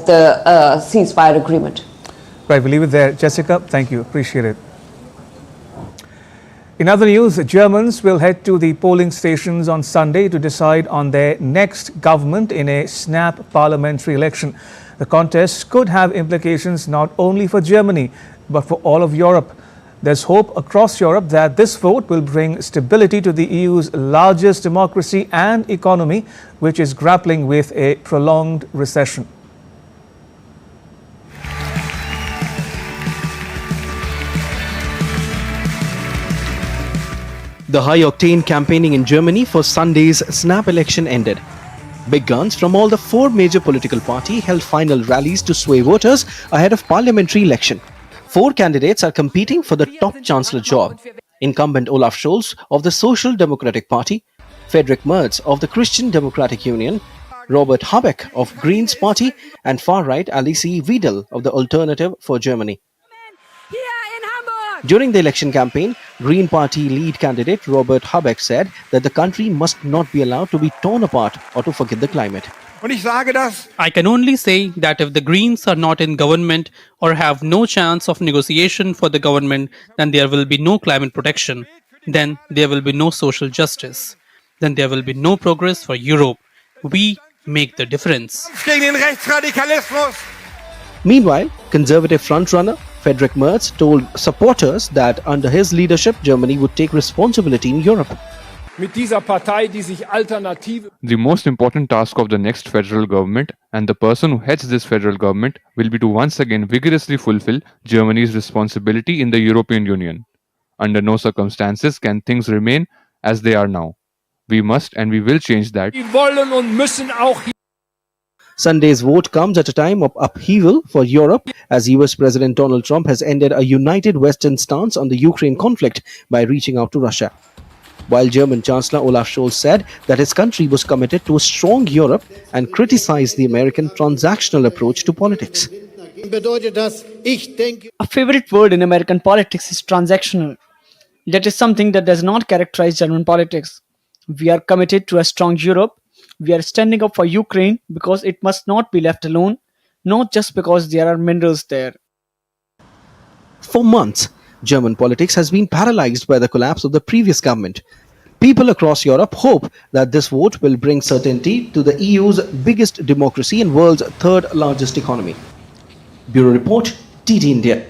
the ceasefire agreement. Right, we'll leave it there. Jessica, thank you. Appreciate it. In other news, Germans will head to the polling stations on Sunday to decide on their next government in a snap parliamentary election. The contest could have implications not only for Germany, but for all of Europe. There's hope across Europe that this vote will bring stability to the EU's largest democracy and economy, which is grappling with a prolonged recession. The high-octane campaigning in Germany for Sunday's snap election ended. Big guns from all the four major political parties held final rallies to sway voters ahead of parliamentary election. Four candidates are competing for the top Chancellor job. Incumbent Olaf Scholz of the Social Democratic Party, Friedrich Merz of the Christian Democratic Union, Robert Habeck of Greens Party, and far-right Alice Weidel of the Alternative for Germany. During the election campaign, Green Party lead candidate Robert Habeck said that the country must not be allowed to be torn apart or to forget the climate. I can only say that if the Greens are not in government or have no chance of negotiation for the government, then there will be no climate protection. Then there will be no social justice. Then there will be no progress for Europe. We make the difference. Meanwhile, Conservative frontrunner Friedrich Merz told supporters that under his leadership, Germany would take responsibility in Europe. The most important task of the next federal government and the person who heads this federal government will be to once again vigorously fulfill Germany's responsibility in the European Union. Under no circumstances can things remain as they are now. We must and we will change that. Sunday's vote comes at a time of upheaval for Europe as US President Donald Trump has ended a united Western stance on the Ukraine conflict by reaching out to Russia. While German Chancellor Olaf Scholz said that his country was committed to a strong Europe and criticized the American transactional approach to politics. A favorite word in American politics is transactional. That is something that does not characterize German politics. We are committed to a strong Europe. We are standing up for Ukraine because it must not be left alone, not just because there are minerals there. For months, German politics has been paralyzed by the collapse of the previous government. People across Europe hope that this vote will bring certainty to the EU's biggest democracy and world's third largest economy. Bureau Report, TT India.